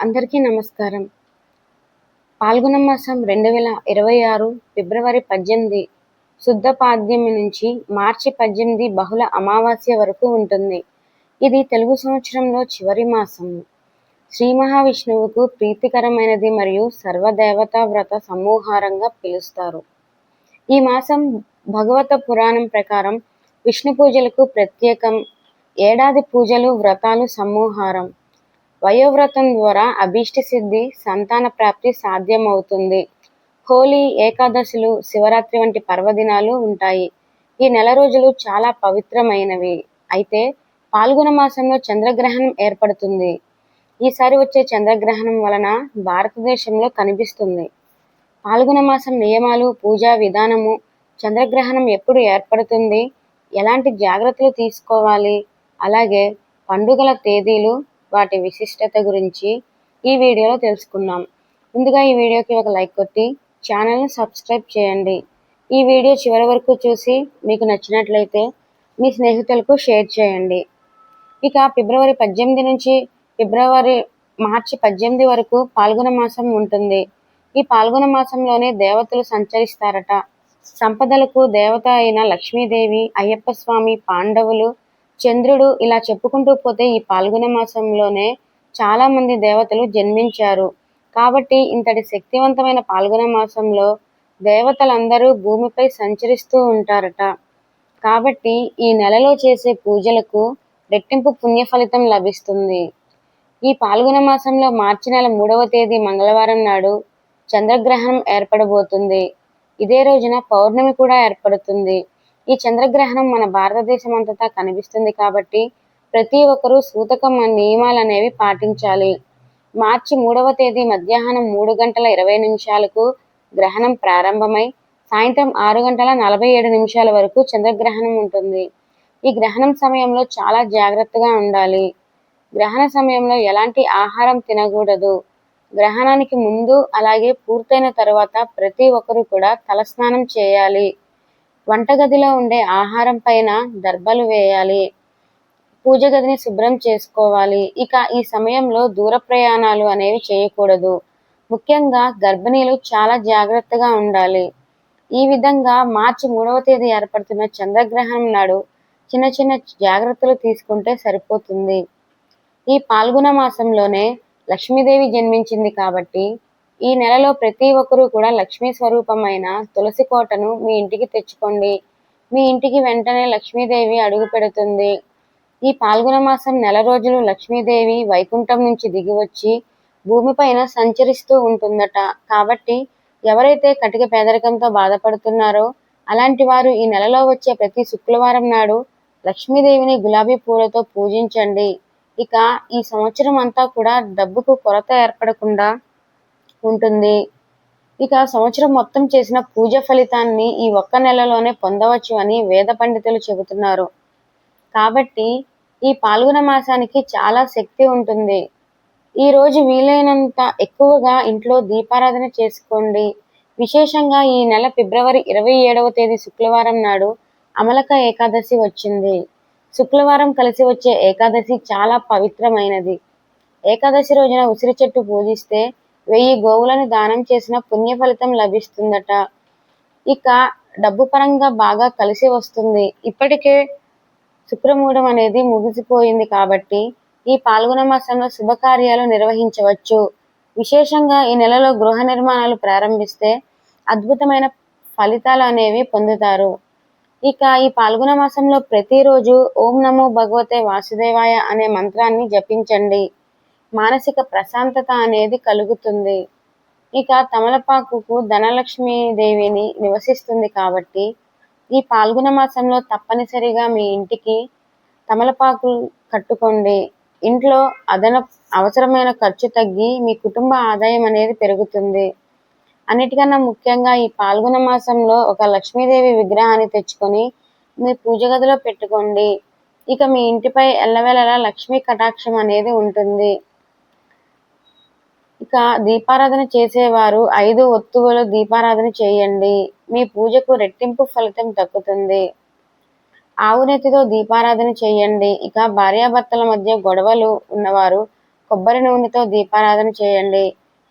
అందరికీ నమస్కారం. పాల్గొన మాసం 2026 ఫిబ్రవరి 18 శుద్ధ పాడ్యమి నుంచి మార్చి 18 బహుళ అమావాస్య వరకు ఉంటుంది. ఇది తెలుగు సంవత్సరంలో చివరి మాసం. శ్రీ మహావిష్ణువుకు ప్రీతికరమైనది మరియు సర్వదేవతా వ్రత సమూహారంగా పిలుస్తారు. ఈ మాసం భగవత పురాణం ప్రకారం విష్ణు పూజలకు ప్రత్యేకం. ఏడాది పూజలు, వ్రతాలు సమూహారం. వయోవ్రతం ద్వారా అభీష్ట సిద్ధి, సంతాన ప్రాప్తి సాధ్యమవుతుంది. హోలీ, ఏకాదశులు, శివరాత్రి వంటి పర్వదినాలు ఉంటాయి. ఈ నెల రోజులు చాలా పవిత్రమైనవి. అయితే పాల్గొన మాసంలో చంద్రగ్రహణం ఏర్పడుతుంది. ఈసారి వచ్చే చంద్రగ్రహణం వలన భారతదేశంలో కనిపిస్తుంది. పాల్గొన మాసం నియమాలు, పూజా విధానము, చంద్రగ్రహణం ఎప్పుడు ఏర్పడుతుంది, ఎలాంటి జాగ్రత్తలు తీసుకోవాలి, అలాగే పండుగల తేదీలు, వాటి విశిష్టత గురించి ఈ వీడియోలో తెలుసుకుందాం. ముందుగా ఈ వీడియోకి ఒక లైక్ కొట్టి ఛానల్ని సబ్స్క్రైబ్ చేయండి. ఈ వీడియో చివరి వరకు చూసి మీకు నచ్చినట్లయితే మీ స్నేహితులకు షేర్ చేయండి. ఇక ఫిబ్రవరి 18 నుంచి మార్చి 18 వరకు పాల్గొన మాసం ఉంటుంది. ఈ పాల్గొన మాసంలోనే దేవతలు సంచరిస్తారట. సంపదలకు దేవత అయిన లక్ష్మీదేవి, అయ్యప్ప స్వామి, పాండవులు, చంద్రుడు, ఇలా చెప్పుకుంటూ పోతే ఈ పాల్గొన మాసంలోనే చాలా మంది దేవతలు జన్మించారు. కాబట్టి ఇంతటి శక్తివంతమైన పాల్గొన మాసంలో దేవతలందరూ భూమిపై సంచరిస్తూ ఉంటారట. కాబట్టి ఈ నెలలో చేసే పూజలకు రెట్టింపు పుణ్య ఫలితం లభిస్తుంది. ఈ పాల్గొన మాసంలో మార్చి నెల 3వ తేదీ మంగళవారం నాడు చంద్రగ్రహణం ఏర్పడబోతుంది. ఇదే రోజున పౌర్ణమి కూడా ఏర్పడుతుంది. ఈ చంద్రగ్రహణం మన భారతదేశం అంతటా కనిపిస్తుంది కాబట్టి ప్రతి ఒక్కరూ సూతక నియమాలు అనేవి పాటించాలి. మార్చి 3వ తేదీ మధ్యాహ్నం 3 గంటల 20 నిమిషాలకు గ్రహణం ప్రారంభమై సాయంత్రం 6 గంటల 47 నిమిషాల వరకు చంద్రగ్రహణం ఉంటుంది. ఈ గ్రహణం సమయంలో చాలా జాగ్రత్తగా ఉండాలి. గ్రహణ సమయంలో ఎలాంటి ఆహారం తినకూడదు. గ్రహణానికి ముందు అలాగే పూర్తయిన తర్వాత ప్రతి ఒక్కరూ కూడా తలస్నానం చేయాలి. వంటగదిలో ఉండే ఆహారం పైన దర్బలు వేయాలి. పూజ గదిని శుభ్రం చేసుకోవాలి. ఇక ఈ సమయంలో దూర ప్రయాణాలు అనేవి చేయకూడదు. ముఖ్యంగా గర్భిణీలు చాలా జాగ్రత్తగా ఉండాలి. ఈ విధంగా మార్చి 3వ తేదీ ఏర్పడుతున్న చంద్రగ్రహణం నాడు చిన్న చిన్న జాగ్రత్తలు తీసుకుంటే సరిపోతుంది. ఈ పాల్గొన మాసంలోనే లక్ష్మీదేవి జన్మించింది కాబట్టి ఈ నెలలో ప్రతి ఒక్కరూ కూడా లక్ష్మీ స్వరూపమైన తులసి కోటను మీ ఇంటికి తెచ్చుకోండి. మీ ఇంటికి వెంటనే లక్ష్మీదేవి అడుగు పెడుతుంది. ఈ పాల్గొన మాసం నెల రోజులు లక్ష్మీదేవి వైకుంఠం నుంచి దిగివచ్చి భూమిపైన సంచరిస్తూ ఉంటుందట. కాబట్టి ఎవరైతే కటిక పేదరికంతో బాధపడుతున్నారో అలాంటి వారు ఈ నెలలో వచ్చే ప్రతి శుక్రవారం నాడు లక్ష్మీదేవిని గులాబీ పూలతో పూజించండి. ఇక ఈ సంవత్సరం అంతా కూడా డబ్బుకు కొరత ఏర్పడకుండా ఉంటుంది. ఇక సంవత్సరం మొత్తం చేసిన పూజ ఫలితాన్ని ఈ ఒక్క నెలలోనే పొందవచ్చు అని వేద పండితులు చెబుతున్నారు. కాబట్టి ఈ పాల్గొన మాసానికి చాలా శక్తి ఉంటుంది. ఈ రోజు వీలైనంత ఎక్కువగా ఇంట్లో దీపారాధన చేసుకోండి. విశేషంగా ఈ నెల ఫిబ్రవరి 27వ తేదీ శుక్రవారం నాడు అమలక ఏకాదశి వచ్చింది. శుక్రవారం కలిసి వచ్చే ఏకాదశి చాలా పవిత్రమైనది. ఏకాదశి రోజున ఉసిరి చెట్టు పూజిస్తే 1000 గోవులను దానం చేసిన పుణ్య ఫలితం లభిస్తుందట. ఇక డబ్బు పరంగా బాగా కలిసి వస్తుంది. ఇప్పటికే శుక్రమూఢం అనేది ముగిసిపోయింది కాబట్టి ఈ పాల్గొన మాసంలో శుభకార్యాలు నిర్వహించవచ్చు. విశేషంగా ఈ నెలలో గృహ నిర్మాణాలు ప్రారంభిస్తే అద్భుతమైన ఫలితాలు అనేవి పొందుతారు. ఇక ఈ పాల్గొన మాసంలో ప్రతిరోజు ఓం నమో భగవతే వాసుదేవాయ అనే మంత్రాన్ని జపించండి. మానసిక ప్రశాంతత అనేది కలుగుతుంది. ఇక తమలపాకుకు ధనలక్ష్మీదేవిని నివసిస్తుంది కాబట్టి ఈ పాల్గొన మాసంలో తప్పనిసరిగా మీ ఇంటికి తమలపాకు కట్టుకోండి. ఇంట్లో అవసరమైన ఖర్చు తగ్గి మీ కుటుంబ ఆదాయం అనేది పెరుగుతుంది. అన్నిటికన్నా ముఖ్యంగా ఈ పాల్గొన మాసంలో ఒక లక్ష్మీదేవి విగ్రహాన్ని తెచ్చుకొని మీ పూజ గదిలో పెట్టుకోండి. ఇక మీ ఇంటిపై ఎల్లవేళలా లక్ష్మీ కటాక్షం అనేది ఉంటుంది. ఇక దీపారాధన చేసేవారు 5 ఒత్తువులు దీపారాధన చేయండి. మీ పూజకు రెట్టింపు ఫలితం దక్కుతుంది. ఆవు నెత్తితో దీపారాధన చేయండి. ఇక భార్యాభర్తల మధ్య గొడవలు ఉన్నవారు కొబ్బరి నూనెతో దీపారాధన చేయండి.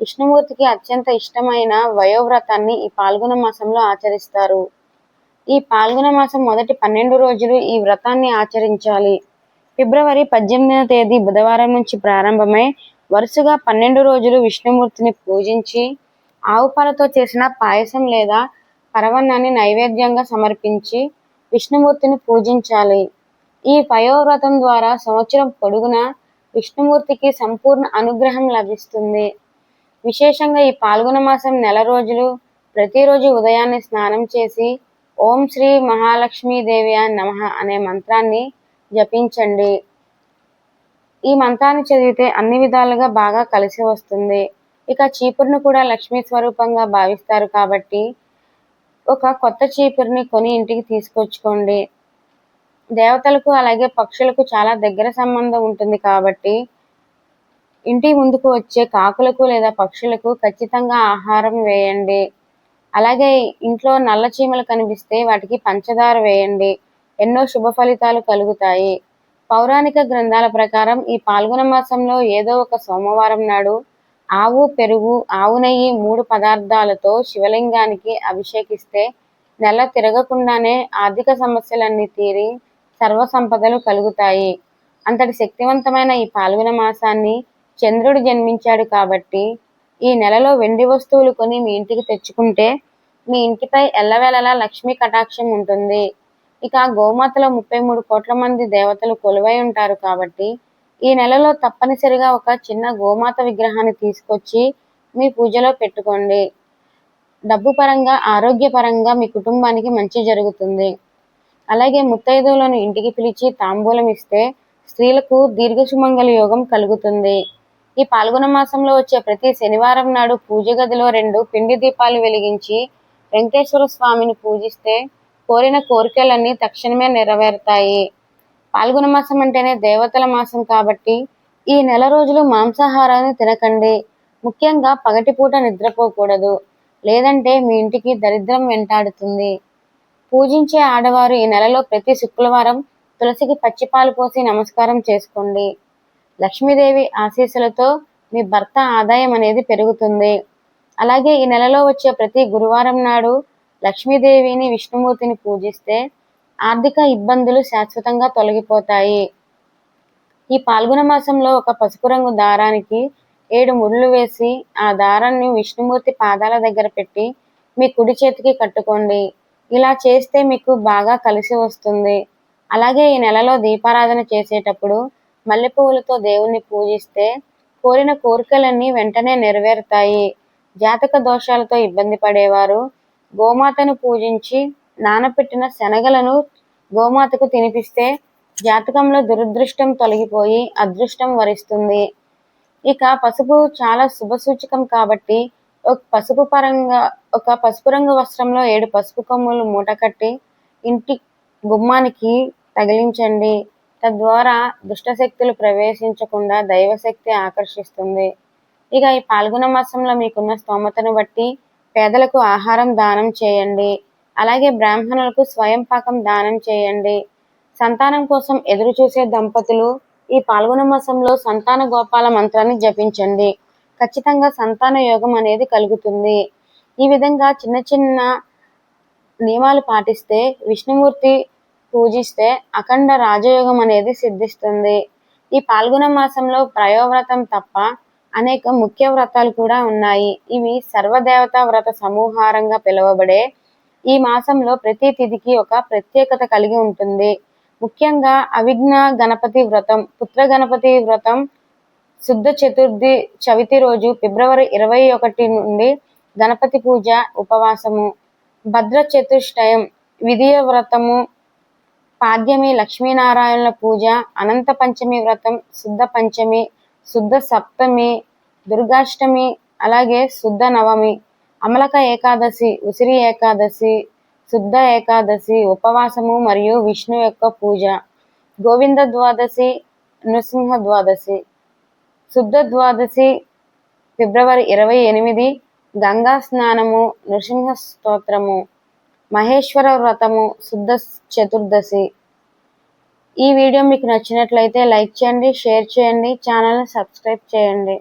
విష్ణుమూర్తికి అత్యంత ఇష్టమైన వయోవ్రతాన్ని ఈ పాల్గొన మాసంలో ఆచరిస్తారు. ఈ పాల్గొన మాసం మొదటి 12 రోజులు ఈ వ్రతాన్ని ఆచరించాలి. ఫిబ్రవరి 18వ తేదీ బుధవారం నుంచి ప్రారంభమై వరుసగా 12 రోజులు విష్ణుమూర్తిని పూజించి ఆవు పాలతో చేసిన పాయసం లేదా పరవన్నాన్ని నైవేద్యంగా సమర్పించి విష్ణుమూర్తిని పూజించాలి. ఈ వయోవ్రతం ద్వారా సంవత్సరం పొడుగునా విష్ణుమూర్తికి సంపూర్ణ అనుగ్రహం లభిస్తుంది. విశేషంగా ఈ పాల్గొన మాసం నెల రోజులు ప్రతిరోజు ఉదయాన్నే స్నానం చేసి ఓం శ్రీ మహాలక్ష్మీదేవ్య నమః అనే మంత్రాన్ని జపించండి. ఈ మంత్రాన్ని చదివితే అన్ని విధాలుగా బాగా కలిసి వస్తుంది. ఇక చీపురును కూడా లక్ష్మీ స్వరూపంగా భావిస్తారు కాబట్టి ఒక కొత్త చీపురుని కొని ఇంటికి తీసుకొచ్చుకోండి. దేవతలకు అలాగే పక్షులకు చాలా దగ్గర సంబంధం ఉంటుంది కాబట్టి ఇంటి ముందుకు వచ్చే కాకులకు లేదా పక్షులకు ఖచ్చితంగా ఆహారం వేయండి. అలాగే ఇంట్లో నల్ల చీమలు కనిపిస్తే వాటికి పంచదార వేయండి. ఎన్నో శుభ ఫలితాలు కలుగుతాయి. పౌరాణిక గ్రంథాల ప్రకారం ఈ పాల్గొన మాసంలో ఏదో ఒక సోమవారం నాడు ఆవు పెరుగు, ఆవు నెయ్యి 3 పదార్థాలతో శివలింగానికి అభిషేకిస్తే నెల తిరగకుండానే ఆర్థిక సమస్యలన్నీ తీరి సర్వసంపదలు కలుగుతాయి. అంతటి శక్తివంతమైన ఈ పాల్గొన మాసాన్ని చంద్రుడు జన్మించాడు కాబట్టి ఈ నెలలో వెండి వస్తువులు కొని మీ ఇంటికి తెచ్చుకుంటే మీ ఇంటిపై ఎల్లవేళలా లక్ష్మీ కటాక్షం ఉంటుంది. ఇక గోమాతలో 33 కోట్ల మంది దేవతలు కొలువై ఉంటారు కాబట్టి ఈ నెలలో తప్పనిసరిగా ఒక చిన్న గోమాత విగ్రహాన్ని తీసుకొచ్చి మీ పూజలో పెట్టుకోండి. డబ్బు పరంగా, ఆరోగ్యపరంగా మీ కుటుంబానికి మంచి జరుగుతుంది. అలాగే ముత్తైదువులను ఇంటికి పిలిచి తాంబూలం ఇస్తే స్త్రీలకు దీర్ఘసుమంగళ యోగం కలుగుతుంది. ఈ పాల్గొన మాసంలో వచ్చే ప్రతి శనివారం నాడు పూజ గదిలో 2 పిండి దీపాలు వెలిగించి వెంకటేశ్వర స్వామిని పూజిస్తే కోరిన కోరికలన్నీ తక్షణమే నెరవేరుతాయి. పాల్గొన మాసం అంటేనే దేవతల మాసం కాబట్టి ఈ నెల రోజులు మాంసాహారాన్ని తినకండి. ముఖ్యంగా పగటిపూట నిద్రపోకూడదు. లేదంటే మీ ఇంటికి దరిద్రం వెంటాడుతుంది. పూజించే ఆడవారు ఈ నెలలో ప్రతి శుక్రవారం తులసికి పచ్చిపాలు పోసి నమస్కారం చేసుకోండి. లక్ష్మీదేవి ఆశీస్సులతో మీ భర్త ఆదాయం అనేది పెరుగుతుంది. అలాగే ఈ నెలలో వచ్చే ప్రతి గురువారం నాడు లక్ష్మీదేవిని, విష్ణుమూర్తిని పూజిస్తే ఆర్థిక ఇబ్బందులు శాశ్వతంగా తొలగిపోతాయి. ఈ పాల్గొన మాసంలో ఒక పసుపు రంగు దారానికి 7 ముడులు వేసి ఆ దారాన్ని విష్ణుమూర్తి పాదాల దగ్గర పెట్టి మీ కుడి చేతికి కట్టుకోండి. ఇలా చేస్తే మీకు బాగా కలిసి వస్తుంది. అలాగే ఈ నెలలో దీపారాధన చేసేటప్పుడు మల్లెపువ్వులతో దేవుణ్ణి పూజిస్తే కోరిన కోరికలన్నీ వెంటనే నెరవేరుతాయి. జాతక దోషాలతో ఇబ్బంది పడేవారు గోమాతను పూజించి నానపెట్టిన శనగలను గోమాతకు తినిపిస్తే జాతకంలో దురదృష్టం తొలగిపోయి అదృష్టం వరిస్తుంది. ఇక పసుపు చాలా శుభసూచకం కాబట్టి ఒక పసుపు రంగు వస్త్రంలో 7 పసుపు కొమ్ములు మూట కట్టి ఇంటి గుమ్మానికి తగిలించండి. తద్వారా దుష్టశక్తులు ప్రవేశించకుండా దైవశక్తి ఆకర్షిస్తుంది. ఇక ఈ పాల్గొన మాసంలో మీకున్న స్తోమతను బట్టి పేదలకు ఆహారం దానం చేయండి. అలాగే బ్రాహ్మణులకు స్వయం పాకం దానం చేయండి. సంతానం కోసం ఎదురు చూసే దంపతులు ఈ పాల్గొన మాసంలో సంతాన గోపాల మంత్రాన్ని జపించండి. ఖచ్చితంగా సంతాన యోగం అనేది కలుగుతుంది. ఈ విధంగా చిన్న చిన్న నియమాలు పాటిస్తే విష్ణుమూర్తి పూజిస్తే అఖండ రాజయోగం అనేది సిద్ధిస్తుంది. ఈ పాల్గొన మాసంలో ప్రయోవ్రతం తప్ప అనేక ముఖ్య వ్రతాలు కూడా ఉన్నాయి. ఇవి సర్వదేవతా వ్రత సమూహారంగా పిలువబడే ఈ మాసంలో ప్రతి తిథికి ఒక ప్రత్యేకత కలిగి ఉంటుంది. ముఖ్యంగా అవిఘ్న గణపతి వ్రతం, పుత్ర గణపతి వ్రతం శుద్ధ చతుర్థి చవితి రోజు ఫిబ్రవరి 21 నుండి గణపతి పూజ, ఉపవాసము, భద్ర చతుష్టయం, విధియ వ్రతము, పాడ్యమి, లక్ష్మీనారాయణుల పూజ, అనంత పంచమి వ్రతం, శుద్ధ పంచమి, శుద్ధ సప్తమి, దుర్గాష్టమి, అలాగే శుద్ధ నవమి, అమలక ఏకాదశి, ఉసిరి ఏకాదశి, శుద్ధ ఏకాదశి, ఉపవాసము మరియు విష్ణు యొక్క పూజ, గోవింద ద్వాదశి, నృసింహ ద్వాదశి, శుద్ధ ద్వాదశి ఫిబ్రవరి 28, గంగా స్నానము, నృసింహ స్తోత్రము, మహేశ్వర వ్రతము, శుద్ధ చతుర్దశి. ఈ వీడియో మీకు నచ్చినట్లయితే లైక్ చేయండి, షేర్ చేయండి, ఛానల్ని సబ్స్క్రైబ్ చేయండి.